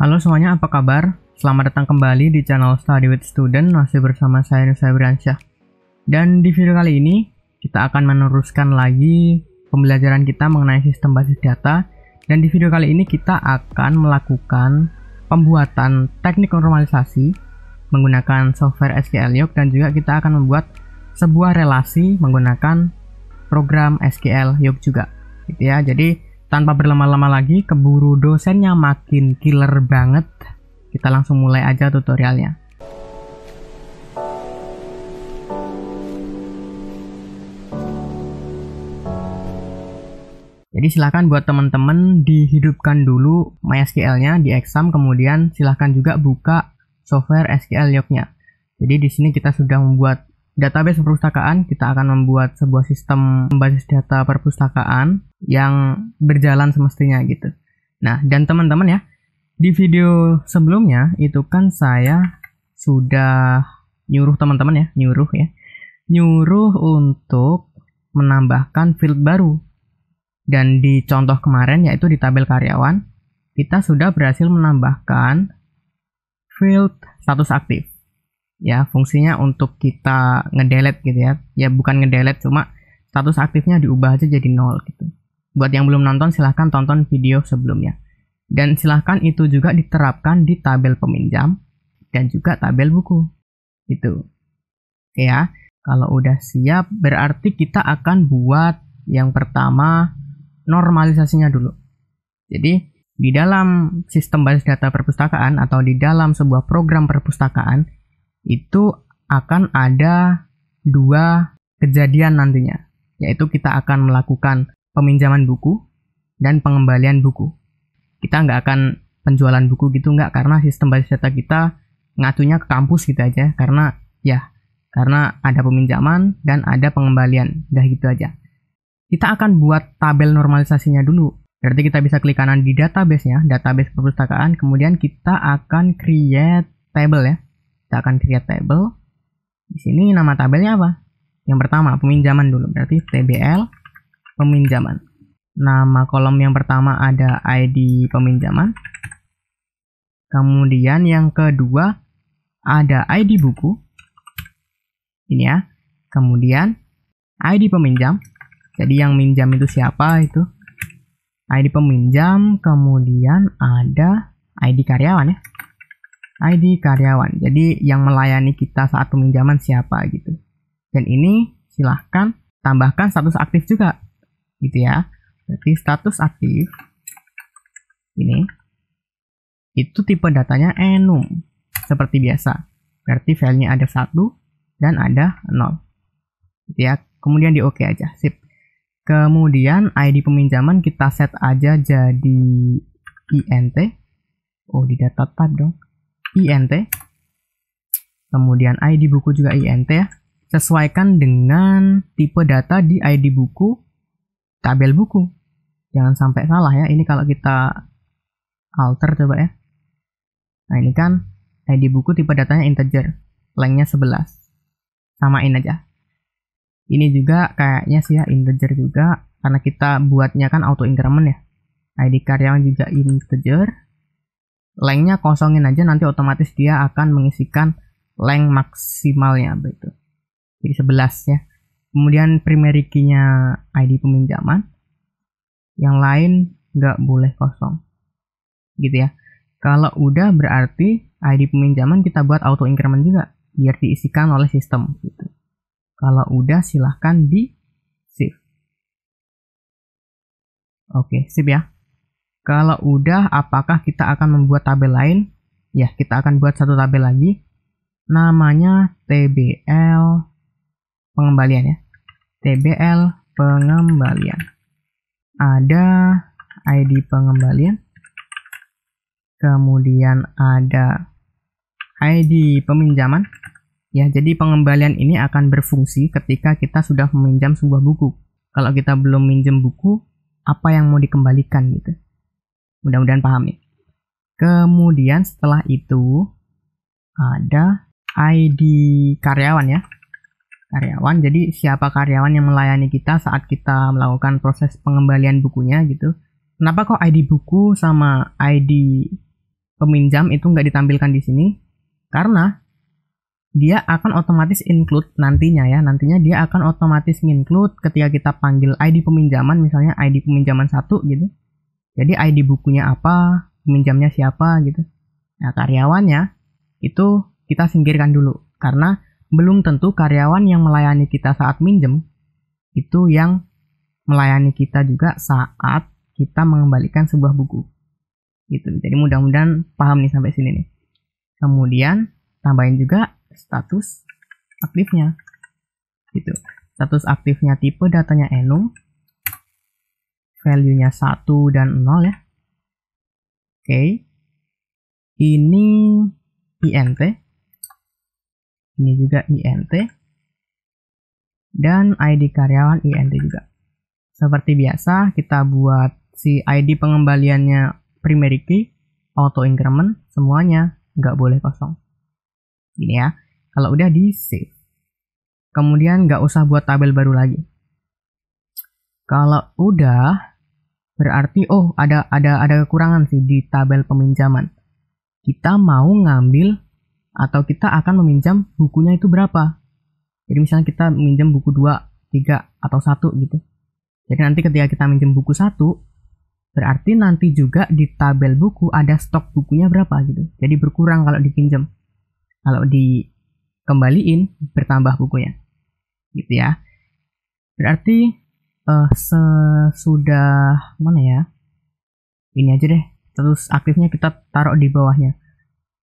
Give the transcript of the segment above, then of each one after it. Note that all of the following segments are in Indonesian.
Halo semuanya, apa kabar? Selamat datang kembali di channel Study with Student, masih bersama saya Nusa Bransyah. Dan di video kali ini, kita akan meneruskan lagi pembelajaran kita mengenai sistem basis data. Dan di video kali ini kita akan melakukan pembuatan teknik normalisasi menggunakan software SQL Yoke, dan juga kita akan membuat sebuah relasi menggunakan program SQL Yoke juga. Gitu ya, jadi tanpa berlama-lama lagi, keburu dosennya makin killer banget, kita langsung mulai aja tutorialnya. Jadi silahkan buat teman-teman dihidupkan dulu MySQL-nya di exam, kemudian silahkan juga buka software SQL Yoke-nya. Jadi di sini kita sudah membuat database perpustakaan, kita akan membuat sebuah sistem basis data perpustakaan yang berjalan semestinya gitu. Nah, dan teman-teman ya, di video sebelumnya itu kan saya sudah nyuruh teman-teman ya, nyuruh untuk menambahkan field baru. Dan di contoh kemarin, yaitu di tabel karyawan, kita sudah berhasil menambahkan field status aktif. Ya, fungsinya untuk kita ngedelete gitu ya. Ya bukan ngedelete, cuma status aktifnya diubah aja jadi 0 gitu. Buat yang belum nonton, silahkan tonton video sebelumnya. Dan silahkan itu juga diterapkan di tabel peminjam dan juga tabel buku. Gitu. Oke ya, kalau udah siap berarti kita akan buat yang pertama normalisasinya dulu. Jadi di dalam sistem basis data perpustakaan atau di dalam sebuah program perpustakaan itu akan ada dua kejadian nantinya, yaitu kita akan melakukan peminjaman buku dan pengembalian buku. Kita nggak akan penjualan buku gitu, nggak, karena sistem basis data kita ngatunya ke kampus gitu aja, karena ada peminjaman dan ada pengembalian, udah gitu aja. Kita akan buat tabel normalisasinya dulu. Berarti kita bisa klik kanan di database-nya, database perpustakaan, kemudian kita akan create table ya. Kita akan create table. Di sini nama tabelnya apa? Yang pertama, peminjaman dulu. Berarti TBL peminjaman. Nama kolom yang pertama ada ID peminjaman. Kemudian yang kedua ada ID buku. Ini ya. Kemudian ID peminjam. Jadi yang minjam itu siapa itu? ID peminjam. Kemudian ada ID karyawan ya. ID karyawan, jadi yang melayani kita saat peminjaman siapa gitu. Dan ini silahkan tambahkan status aktif juga gitu ya. Berarti status aktif ini itu tipe datanya enum seperti biasa, berarti filenya ada 1 dan ada 0 gitu ya. Kemudian di OK aja, sip. Kemudian ID peminjaman kita set aja jadi INT. Oh, di data tab dong, INT. Kemudian ID buku juga INT ya. Sesuaikan dengan tipe data di ID buku, tabel buku. Jangan sampai salah ya. Ini kalau kita alter coba ya. Nah, ini kan ID buku tipe datanya integer, lengthnya 11. Samain aja. Ini juga kayaknya sih ya integer juga, karena kita buatnya kan auto increment ya. ID karyawan juga integer. Lengthnya kosongin aja, nanti otomatis dia akan mengisikan length maksimalnya begitu. Jadi 11 ya. Kemudian primary key-nya ID peminjaman. Yang lain nggak boleh kosong. Gitu ya. Kalau udah berarti ID peminjaman kita buat auto increment juga biar diisikan oleh sistem gitu. Kalau udah silahkan di save. Oke, sip ya. Kalau udah, apakah kita akan membuat tabel lain? Ya, kita akan buat satu tabel lagi. Namanya TBL pengembalian ya. TBL pengembalian. Ada ID pengembalian. Kemudian ada ID peminjaman. Ya, jadi pengembalian ini akan berfungsi ketika kita sudah meminjam sebuah buku. Kalau kita belum minjem buku, apa yang mau dikembalikan gitu. Mudah-mudahan paham nih. Kemudian setelah itu ada ID karyawan ya. Karyawan, jadi siapa karyawan yang melayani kita saat kita melakukan proses pengembalian bukunya gitu. Kenapa kok ID buku sama ID peminjam itu nggak ditampilkan di sini karena dia akan otomatis include nantinya dia akan otomatis include ketika kita panggil ID peminjaman, misalnya ID peminjaman 1 gitu. Jadi ID bukunya apa, peminjamnya siapa gitu. Nah, karyawannya itu kita singkirkan dulu karena belum tentu karyawan yang melayani kita saat minjem itu yang melayani kita juga saat kita mengembalikan sebuah buku. Gitu. Jadi mudah-mudahan paham nih sampai sini nih. Kemudian tambahin juga status aktifnya. Gitu. Status aktifnya tipe datanya enum. Value-nya 1 dan 0 ya. Oke. Ini INT. Ini juga INT. Dan ID karyawan INT juga. Seperti biasa, kita buat si ID pengembaliannya primary key, auto increment, semuanya nggak boleh kosong. Ini ya, kalau udah di save. Kemudian nggak usah buat tabel baru lagi. Kalau udah, berarti ada kekurangan sih di tabel peminjaman. Kita mau ngambil atau kita akan meminjam bukunya itu berapa. Jadi misalnya kita minjem buku 2, 3, atau 1 gitu. Jadi nanti ketika kita minjem buku 1, berarti nanti juga di tabel buku ada stok bukunya berapa gitu. Jadi berkurang kalau dipinjam. Kalau dikembaliin bertambah bukunya. Gitu ya. Berarti sesudah mana ya? Ini aja deh. Terus aktifnya kita taruh di bawahnya.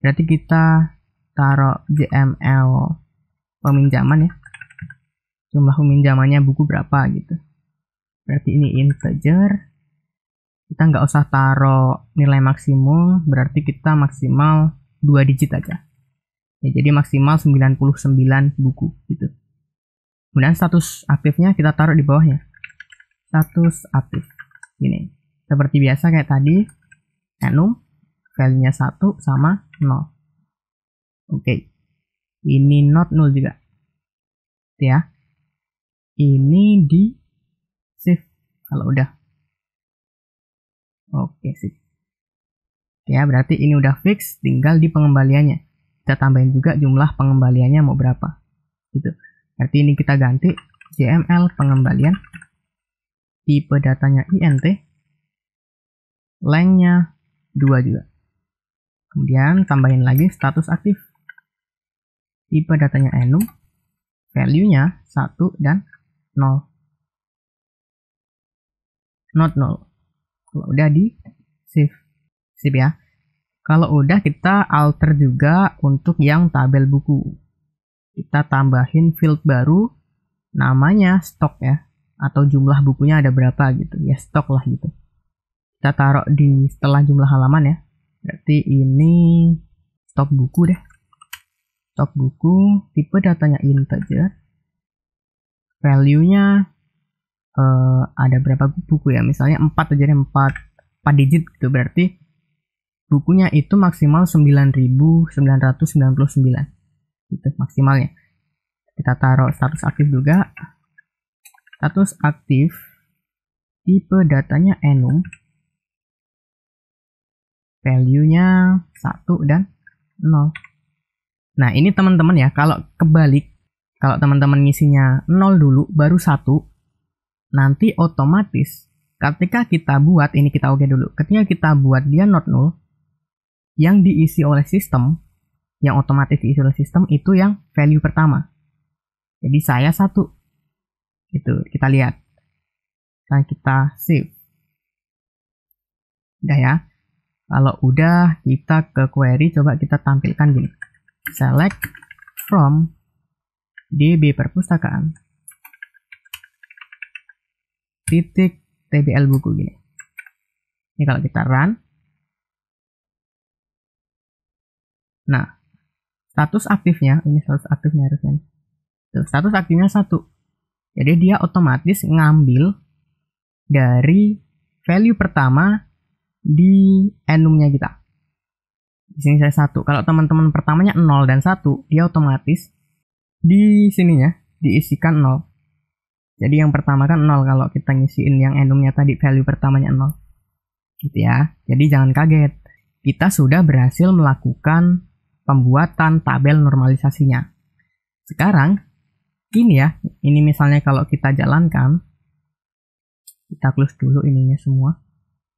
Berarti kita taruh JML peminjaman ya. Jumlah peminjamannya buku berapa gitu. Berarti ini integer. Kita nggak usah taruh nilai maksimum, berarti kita maksimal 2 digit aja. Ya, jadi maksimal 99 buku gitu. Kemudian status aktifnya kita taruh di bawahnya. Status aktif. Ini. Seperti biasa kayak tadi, enum, value-nya 1 sama 0. Oke. Ini not null juga. Ya. Ini di save kalau udah. Oke sih. Ya, berarti ini udah fix, tinggal di pengembaliannya. Kita tambahin juga jumlah pengembaliannya mau berapa. Gitu. Berarti ini kita ganti JML pengembalian. Tipe datanya INT. Length-nya 2 juga. Kemudian tambahin lagi status aktif. Tipe datanya enum. Value-nya 1 dan 0. Not 0. Kalau udah di save. Sip ya. Kalau udah kita alter juga untuk yang tabel buku. Kita tambahin field baru namanya stok ya, atau jumlah bukunya ada berapa gitu. Ya stok lah gitu. Kita taruh di setelah jumlah halaman ya. Berarti ini stok buku deh. Stok buku, tipe datanya integer. Value-nya ada berapa buku ya, misalnya 4 aja deh, 4 digit gitu, berarti bukunya itu maksimal 9.999 itu maksimalnya. Kita taruh status aktif juga. Status aktif tipe datanya enum, value-nya 1 dan 0. Nah ini teman-teman ya, kalau kebalik, kalau teman-teman ngisinya 0 dulu baru 1, nanti otomatis ketika kita buat, ini kita oke dulu, ketika kita buat dia not null, yang diisi oleh sistem, yang otomatis diisi oleh sistem itu yang value pertama. Jadi saya 1. Itu kita lihat. Nah, kita save. Udah ya. Kalau udah, kita ke query, coba kita tampilkan gini. Select from DB perpustakaan. Titik TBL buku gini. Ini kalau kita run. Nah, status aktifnya, ini status aktifnya harusnya. Status aktifnya 1. Jadi dia otomatis ngambil dari value pertama di enumnya kita. Di sini saya 1. Kalau teman-teman pertamanya 0 dan 1, dia otomatis di sininya diisikan 0. Jadi yang pertama kan 0 kalau kita ngisiin yang enumnya tadi, value pertamanya 0. Gitu ya. Jadi jangan kaget. kita sudah berhasil melakukan pembuatan tabel normalisasinya. Sekarang, gini ya, ini misalnya kalau kita jalankan, kita close dulu ininya semua.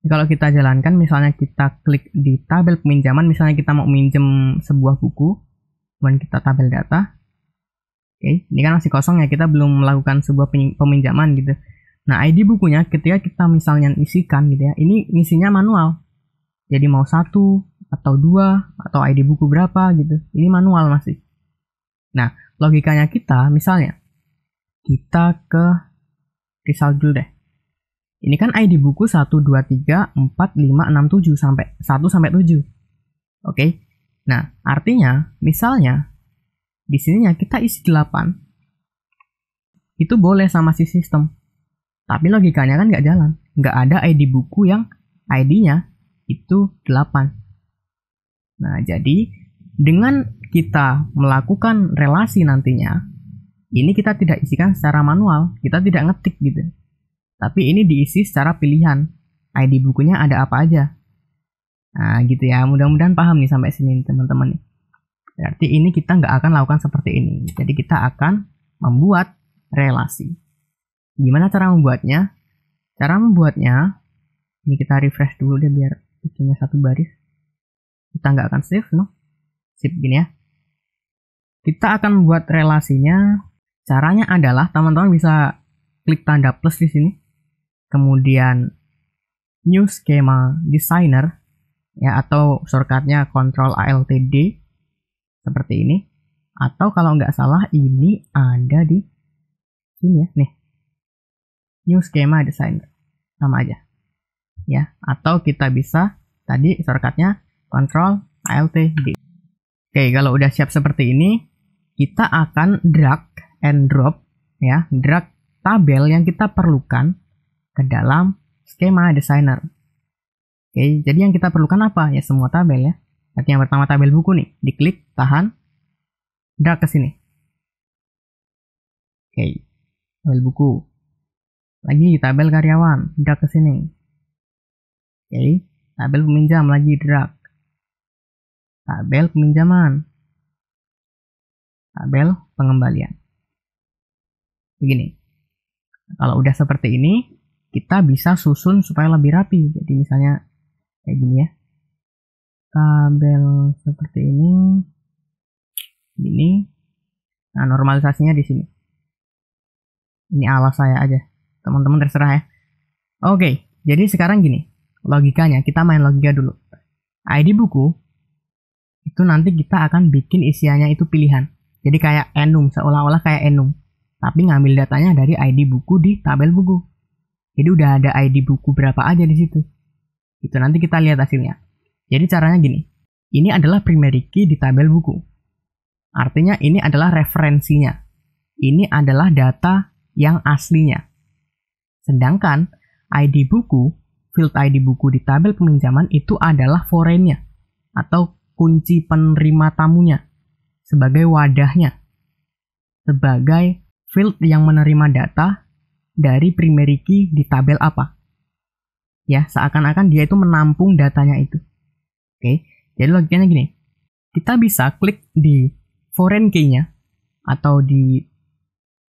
Kalau kita jalankan, misalnya kita klik di tabel peminjaman, misalnya kita mau minjem sebuah buku, kemudian kita tabel data. Oke, ini kan masih kosong ya, kita belum melakukan sebuah peminjaman gitu. Nah, ID bukunya ketika kita misalnya isikan gitu ya, ini ngisinya manual. Jadi mau 1 atau 2 atau ID buku berapa gitu, ini manual masih. Nah, logikanya kita misalnya, kita ke result dulu deh. Ini kan ID buku 1, 2, 3, 4, 5, 6, 7 sampai 1 sampai 7. Oke. Nah, artinya misalnya di sininya kita isi 8. Itu boleh sama si sistem. Tapi logikanya kan nggak jalan. Nggak ada ID buku yang ID-nya itu 8. Nah, jadi dengan kita melakukan relasi nantinya, ini kita tidak isikan secara manual. Kita tidak ngetik gitu. Tapi ini diisi secara pilihan. ID bukunya ada apa aja. Nah, gitu ya. Mudah-mudahan paham nih sampai sini teman-teman. Berarti ini kita nggak akan lakukan seperti ini. Jadi kita akan membuat relasi. Gimana cara membuatnya? Cara membuatnya, ini kita refresh dulu deh biar bikinnya satu baris. Kita nggak akan save, no? Sip gini ya. Kita akan membuat relasinya. Caranya adalah teman-teman bisa klik tanda plus di sini. Kemudian New Schema Designer ya, atau shortcutnya Ctrl Alt D seperti ini. Atau kalau nggak salah ini ada di sini ya, nih. New Schema Designer sama aja ya. Atau kita bisa tadi shortcutnya Ctrl Alt D. Oke, kalau udah siap seperti ini, kita akan drag and drop ya, drag tabel yang kita perlukan ke dalam skema designer. Oke, jadi yang kita perlukan apa? Ya semua tabel ya. Berarti yang pertama tabel buku nih, diklik, tahan, drag ke sini. Oke, tabel buku. Lagi tabel karyawan, drag ke sini. Oke, tabel peminjam lagi drag. Tabel peminjaman. Tabel pengembalian. Begini. Kalau udah seperti ini, kita bisa susun supaya lebih rapi. Jadi misalnya kayak gini ya. Tabel seperti ini. Gini. Nah, normalisasinya di sini. Ini alas saya aja. Teman-teman terserah ya. Oke, jadi sekarang gini. Logikanya, kita main logika dulu. ID buku, itu nanti kita akan bikin isiannya itu pilihan. Jadi kayak enum, seolah-olah kayak enum. Tapi ngambil datanya dari ID buku di tabel buku. Jadi udah ada ID buku berapa aja di situ. Itu nanti kita lihat hasilnya. Jadi caranya gini. Ini adalah primary key di tabel buku. Artinya ini adalah referensinya. Ini adalah data yang aslinya. Sedangkan ID buku, field ID buku di tabel peminjaman itu adalah foreign-nya atau kunci penerima tamunya sebagai wadahnya. Sebagai field yang menerima data dari primary key di tabel apa. Ya, seakan-akan dia itu menampung datanya itu. Oke, jadi logikanya gini. Kita bisa klik di foreign key-nya atau di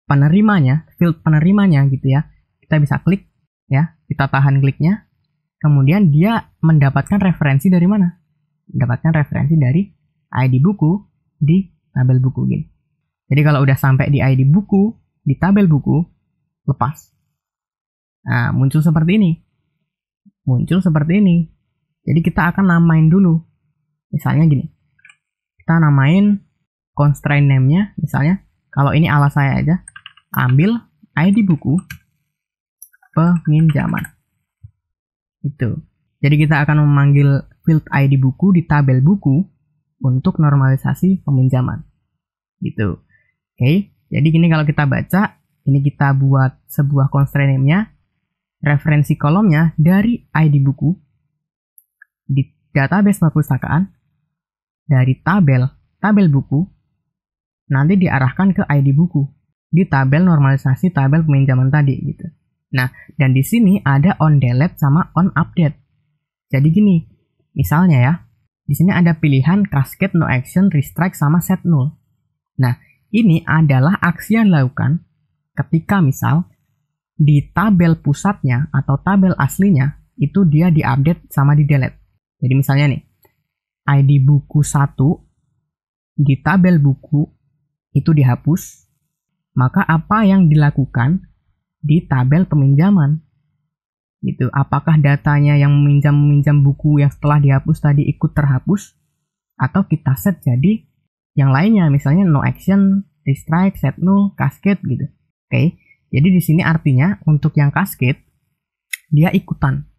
penerimanya, field penerimanya gitu ya. Kita bisa klik ya, kita tahan kliknya. Kemudian dia mendapatkan referensi dari mana? Mendapatkan referensi dari ID buku di tabel buku gini. Jadi kalau udah sampai di ID buku, di tabel buku, lepas. Nah, muncul seperti ini. Muncul seperti ini. Jadi kita akan namain dulu. Misalnya gini. Kita namain constraint name-nya. Misalnya, kalau ini alas saya aja. Ambil ID buku peminjaman. Itu. Jadi kita akan memanggil field ID buku di tabel buku untuk normalisasi peminjaman. Gitu. Oke, jadi gini kalau kita baca, ini kita buat sebuah constraint name-nya, referensi kolomnya dari ID buku, di database perpustakaan, dari tabel buku, nanti diarahkan ke ID buku, di tabel normalisasi tabel peminjaman tadi gitu. Nah, dan di sini ada on delete sama on update. Jadi gini, misalnya ya, Di sini ada pilihan cascade, no action, restrike, sama set null. Nah, ini adalah aksi yang dilakukan ketika misal di tabel pusatnya atau tabel aslinya itu dia diupdate sama di delete. Jadi misalnya nih, ID buku 1 di tabel buku itu dihapus, maka apa yang dilakukan di tabel peminjaman? Gitu. Apakah datanya yang meminjam buku yang setelah dihapus tadi ikut terhapus, atau kita set jadi yang lainnya, misalnya no action, restrike, set null, cascade gitu. Oke. Jadi di sini artinya untuk yang cascade dia ikutan.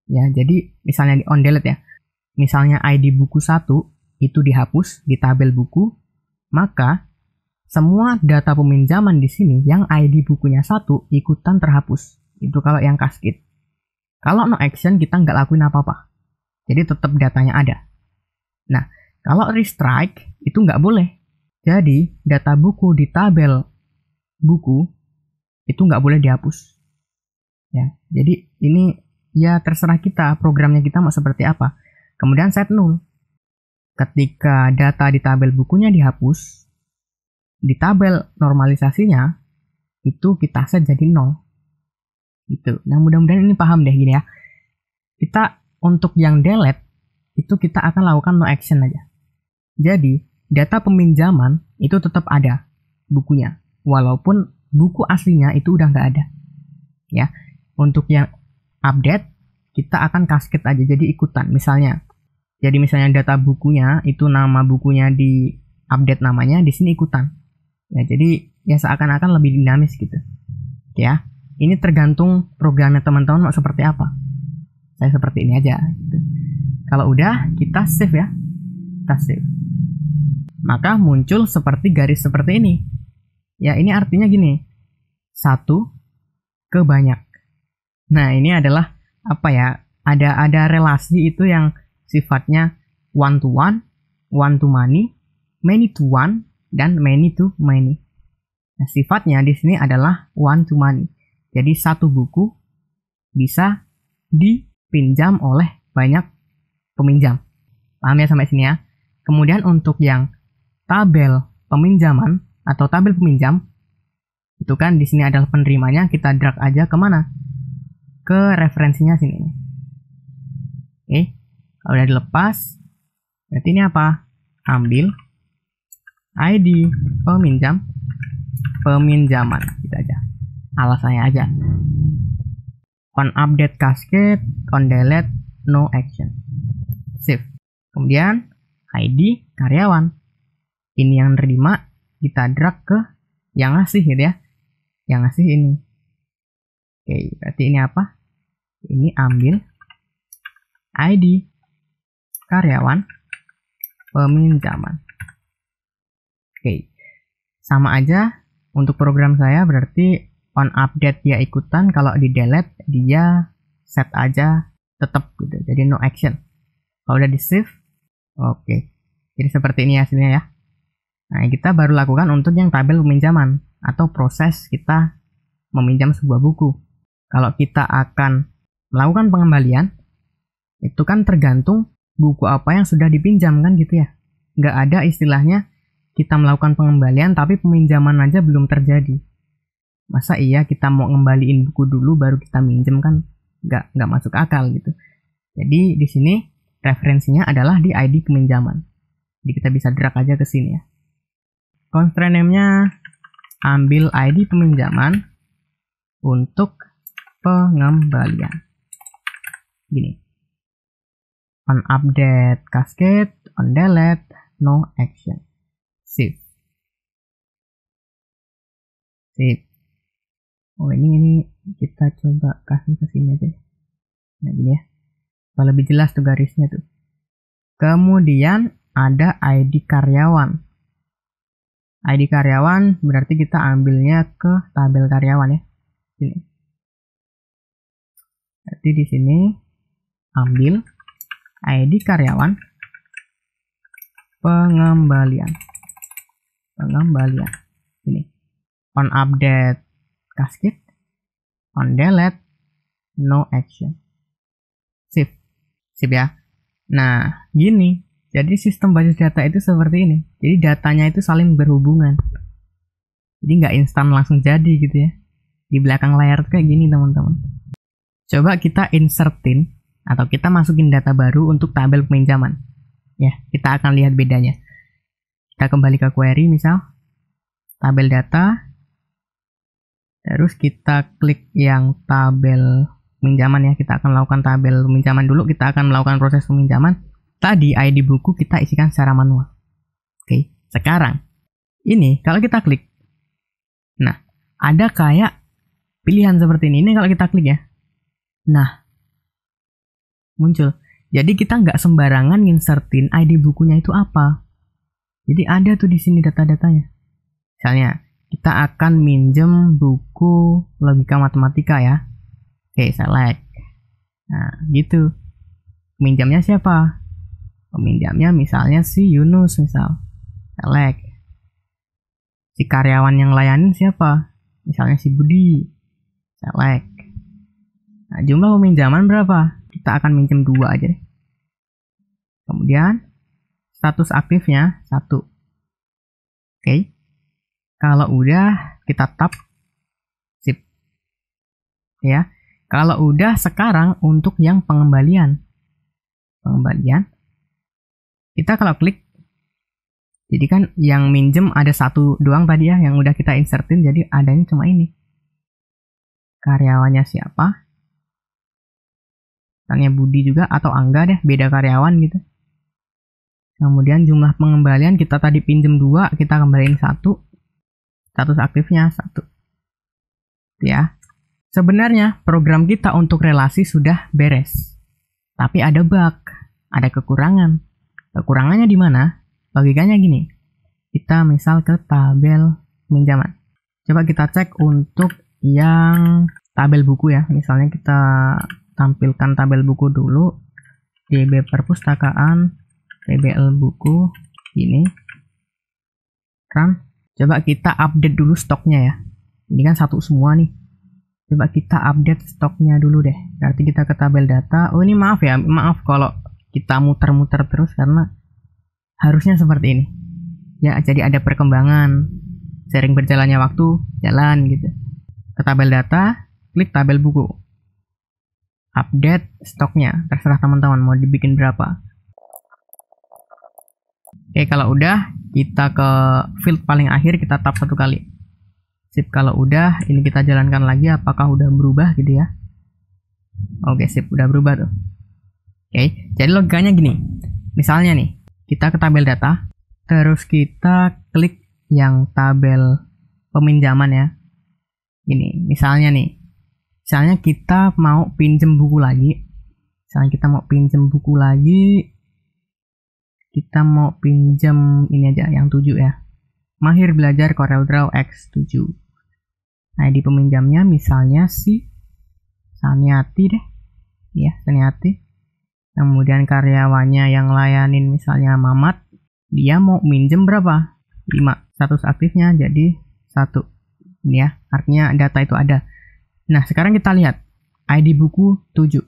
Ya, jadi misalnya di on delete ya. Misalnya ID buku 1 itu dihapus di tabel buku, maka semua data peminjaman di sini yang ID bukunya 1 ikutan terhapus. Itu kalau yang cascade. Kalau no action kita nggak lakuin apa-apa. Jadi tetap datanya ada. Nah, kalau restrike itu nggak boleh. Jadi data buku di tabel buku itu nggak boleh dihapus. Ya, jadi ini ya terserah kita programnya kita mau seperti apa. Kemudian set null. Ketika data di tabel bukunya dihapus, di tabel normalisasinya itu kita set jadi 0. Gitu. Nah, mudah-mudahan ini paham deh gini ya. Kita untuk yang delete itu kita akan lakukan no action aja. Jadi, data peminjaman itu tetap ada bukunya, walaupun buku aslinya itu udah nggak ada. Ya. Untuk yang update kita akan cascade aja, jadi ikutan. Misalnya data bukunya itu nama bukunya di update namanya, di sini ikutan. Ya, jadi ya seakan-akan lebih dinamis gitu. Ya. Ini tergantung programnya teman-teman mau seperti apa. Saya seperti ini aja. Gitu. Kalau udah, kita save ya. Kita save. Maka muncul seperti garis seperti ini. Ya, ini artinya gini. 1 ke banyak. Nah, ini adalah apa ya? Ada relasi itu yang sifatnya one to one to many to one, dan many to many. Nah, sifatnya di sini adalah one to many. Jadi satu buku bisa dipinjam oleh banyak peminjam. Paham ya sampai sini ya? Kemudian untuk yang tabel peminjaman atau tabel peminjam, itu kan di sini adalah penerimanya, kita drag aja kemana? Ke referensinya sini. Oke, kalau udah dilepas, berarti ini apa? Ambil ID peminjaman, gitu aja. Alasannya aja. On update cascade, on delete, no action. Save. Kemudian ID karyawan. Ini yang nerima, kita drag ke yang ngasih gitu ya. Yang ngasih ini. Oke, berarti ini apa? Ini ambil ID karyawan peminjaman. Oke. Sama aja untuk program saya, berarti on update dia ikutan, kalau di delete dia set aja tetap gitu, jadi no action. Kalau udah di save, oke. Jadi seperti ini hasilnya ya. Nah, kita baru lakukan untuk yang tabel peminjaman atau proses kita meminjam sebuah buku. Kalau kita akan melakukan pengembalian, itu kan tergantung buku apa yang sudah dipinjam kan gitu ya. Nggak ada istilahnya kita melakukan pengembalian tapi peminjaman aja belum terjadi. Masa iya kita mau ngembaliin buku dulu baru kita minjem, kan nggak masuk akal gitu. Jadi di sini referensinya adalah di ID peminjaman. Jadi kita bisa drag aja ke sini ya. Constraint name-nya ambil ID peminjaman untuk pengembalian. Gini. On update cascade, on delete, no action. Save. Save. Oh, ini kita coba kasih ke sini aja. Nah, gini ya. Supaya lebih jelas tuh garisnya tuh. Kemudian ada ID karyawan. ID karyawan berarti kita ambilnya ke tabel karyawan ya. Sini. Berarti di sini ambil ID karyawan pengembalian. Ini. On update cascade, on delete, no action. Save ya. Nah, gini. Jadi sistem basis data itu seperti ini. Jadi datanya itu saling berhubungan. Jadi nggak instan langsung jadi gitu ya. Di belakang layar tuh kayak gini teman-teman. Coba kita insertin atau kita masukin data baru untuk tabel peminjaman. Ya, kita akan lihat bedanya. Kita kembali ke query misal, tabel data, terus kita klik yang tabel peminjaman ya. Kita akan melakukan tabel peminjaman dulu, kita akan melakukan proses peminjaman. Tadi ID buku kita isikan secara manual. Oke, sekarang ini kalau kita klik, nah ada kayak pilihan seperti ini. Ini kalau kita klik ya, nah muncul. Jadi kita nggak sembarangan nginsertin ID bukunya itu apa. Jadi ada tuh di sini data-datanya. Misalnya kita akan minjem buku logika matematika ya. Oke, select. Nah gitu. Minjamnya siapa? Peminjamnya misalnya si Yunus misal. Select. Si karyawan yang layanin siapa? Misalnya si Budi. Select. Nah, jumlah peminjaman berapa? Kita akan minjem 2 aja deh. Kemudian status aktifnya 1. Oke. Kalau udah kita tap sip. Ya. Kalau udah sekarang untuk yang pengembalian. Kita kalau klik, jadi kan yang minjem ada 1 doang tadi ya, yang udah kita insertin, jadi adanya cuma ini. Karyawannya siapa? Misalnya Budi juga, atau Angga deh, beda karyawan gitu. Kemudian jumlah pengembalian, kita tadi pinjem 2, kita kembaliin 1. Status aktifnya 1. Ya. Sebenarnya program kita untuk relasi sudah beres. Tapi ada bug, ada kekurangan. Kekurangannya di mana? Logikanya gini. Kita misal ke tabel pinjaman. Coba kita cek untuk yang tabel buku ya. Misalnya kita tampilkan tabel buku dulu. DB perpustakaan, TBL buku, ini. Run. Coba kita update dulu stoknya ya. Ini kan 1 semua nih. Coba kita update stoknya dulu deh. Berarti kita ke tabel data. Oh ini maaf ya. Maaf kalau kita muter-muter terus karena harusnya seperti ini ya, jadi ada perkembangan sering berjalannya waktu, jalan gitu. Ke tabel data, klik tabel buku, update stoknya, terserah teman-teman mau dibikin berapa. Oke, kalau udah kita ke field paling akhir, kita tap 1 kali. Sip, kalau udah ini kita jalankan lagi apakah udah berubah gitu ya. Oke, sip, udah berubah tuh. Oke, jadi logikanya gini. Misalnya nih, kita ke tabel data, terus kita klik yang tabel peminjaman ya. Ini, misalnya nih. Misalnya kita mau pinjem buku lagi. Kita mau pinjem ini aja, yang 7 ya. Mahir belajar CorelDRAW X7. Nah, di peminjamnya misalnya si Saniati deh. Ya, Saniati. Kemudian karyawannya yang layanin misalnya Mamat, dia mau minjem berapa? 5. Status aktifnya jadi 1. Ini ya, artinya data itu ada. Nah, sekarang kita lihat ID buku 7.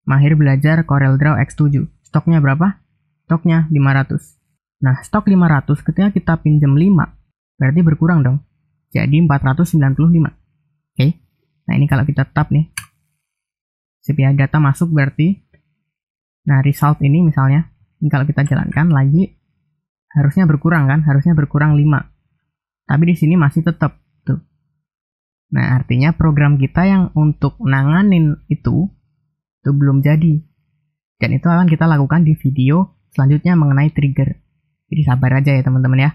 Mahir belajar CorelDRAW X7. Stoknya berapa? Stoknya 500. Nah, stok 500 ketika kita pinjam 5, berarti berkurang dong. Jadi 495. Oke. Nah, ini kalau kita tap nih. Sip ya, data masuk berarti. Nah, result ini misalnya, ini kalau kita jalankan lagi, harusnya berkurang kan? Harusnya berkurang 5. Tapi di sini masih tetap tuh. Nah, artinya program kita yang untuk nanganin itu belum jadi. Dan itu akan kita lakukan di video selanjutnya mengenai trigger. Jadi sabar aja ya teman-teman ya.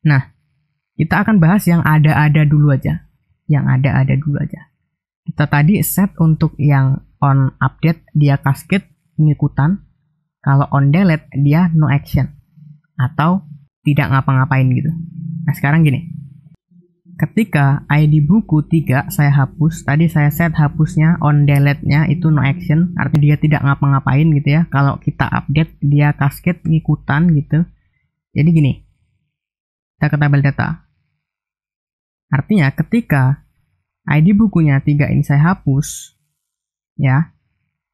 Nah, kita akan bahas yang ada-ada dulu aja. Kita tadi set untuk yang on update dia cascade ngikutan. Kalau on delete dia no action. Atau tidak ngapa-ngapain gitu. Nah sekarang gini. Ketika ID buku 3 saya hapus. Tadi saya set hapusnya on delete-nya itu no action. Artinya dia tidak ngapa-ngapain gitu ya. Kalau kita update dia cascade ngikutan gitu. Jadi gini. Kita ke tabel data. Artinya ketika ID bukunya 3 ini saya hapus, ya,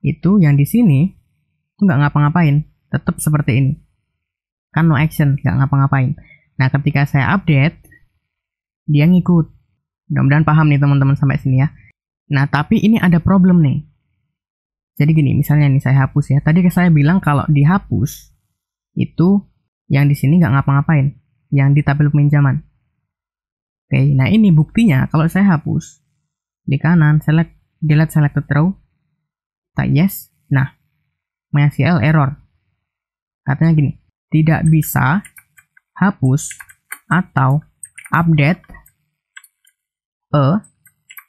itu yang di sini itu nggak ngapa-ngapain, tetap seperti ini. Kan no action, nggak ngapa-ngapain. Nah, ketika saya update, dia ngikut. Mudah-mudahan paham nih teman-teman sampai sini ya. Nah, tapi ini ada problem nih. Jadi gini, misalnya nih saya hapus ya. Tadi saya bilang kalau dihapus, itu yang di sini nggak ngapa-ngapain. Yang di tabel peminjaman. Oke, nah ini buktinya kalau saya hapus. Di kanan, delete selected row. Tak yes. Nah, MySQL error. Katanya gini, tidak bisa hapus atau update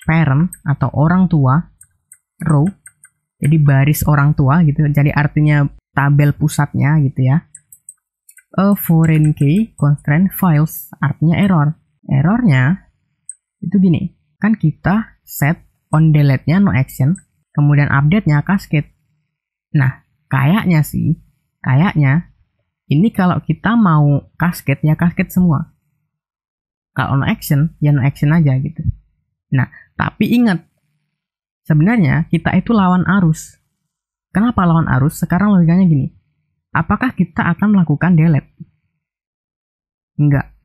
parent atau orang tua row, jadi baris orang tua gitu, jadi artinya tabel pusatnya gitu ya. A foreign key constraint files, artinya errornya itu gini, kan kita set on delete-nya no action, kemudian update-nya cascade. Nah, kayaknya ini kalau kita mau cascade ya cascade semua. Kalau no action, ya no action aja gitu. Nah, tapi ingat, sebenarnya kita itu lawan arus. Kenapa lawan arus? Sekarang logikanya gini. Apakah kita akan melakukan delete? Enggak.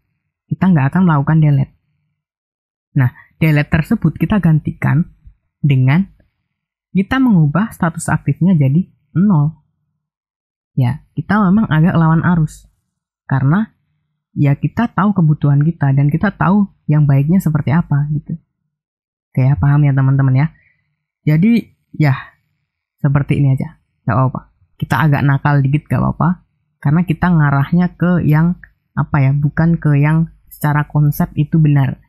Kita nggak akan melakukan delete. Nah, delete tersebut kita gantikan dengan kita mengubah status aktifnya jadi 0. Ya, kita memang agak lawan arus. Karena ya kita tahu kebutuhan kita dan kita tahu yang baiknya seperti apa gitu. Oke ya, paham ya teman-teman ya. Jadi ya seperti ini aja, gak apa-apa. Kita agak nakal dikit gak apa-apa, karena kita ngarahnya ke yang apa ya, bukan ke yang secara konsep itu benar.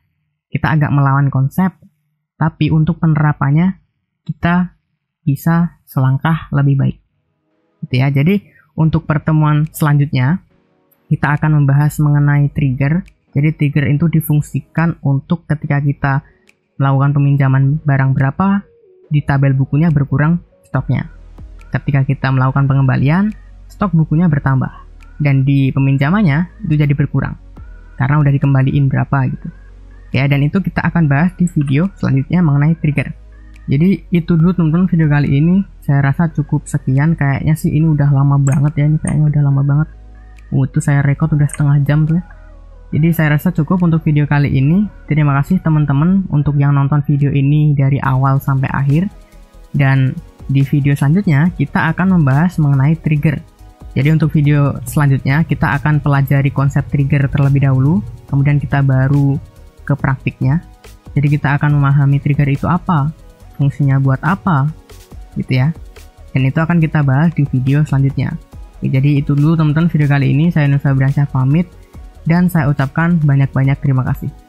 Kita agak melawan konsep, tapi untuk penerapannya kita bisa selangkah lebih baik gitu ya. Jadi untuk pertemuan selanjutnya kita akan membahas mengenai trigger. Jadi trigger itu difungsikan untuk ketika kita melakukan peminjaman barang berapa, di tabel bukunya berkurang stoknya. Ketika kita melakukan pengembalian, stok bukunya bertambah. Dan di peminjamannya itu jadi berkurang. Karena udah dikembaliin berapa gitu. Ya, dan itu kita akan bahas di video selanjutnya mengenai trigger. Jadi itu dulu teman-teman video kali ini. Saya rasa cukup sekian. Kayaknya sih ini udah lama banget ya. Ini kayaknya udah lama banget. Itu saya record udah setengah jam tuh ya. Jadi saya rasa cukup untuk video kali ini. Terima kasih teman-teman untuk yang nonton video ini dari awal sampai akhir. Dan di video selanjutnya kita akan membahas mengenai trigger. Jadi untuk video selanjutnya kita akan pelajari konsep trigger terlebih dahulu. Kemudian kita baru ke praktiknya. Jadi kita akan memahami trigger itu apa, fungsinya buat apa gitu ya. Dan itu akan kita bahas di video selanjutnya. Jadi itu dulu teman-teman video kali ini. Saya Nusa Bransyah pamit dan saya ucapkan banyak-banyak terima kasih.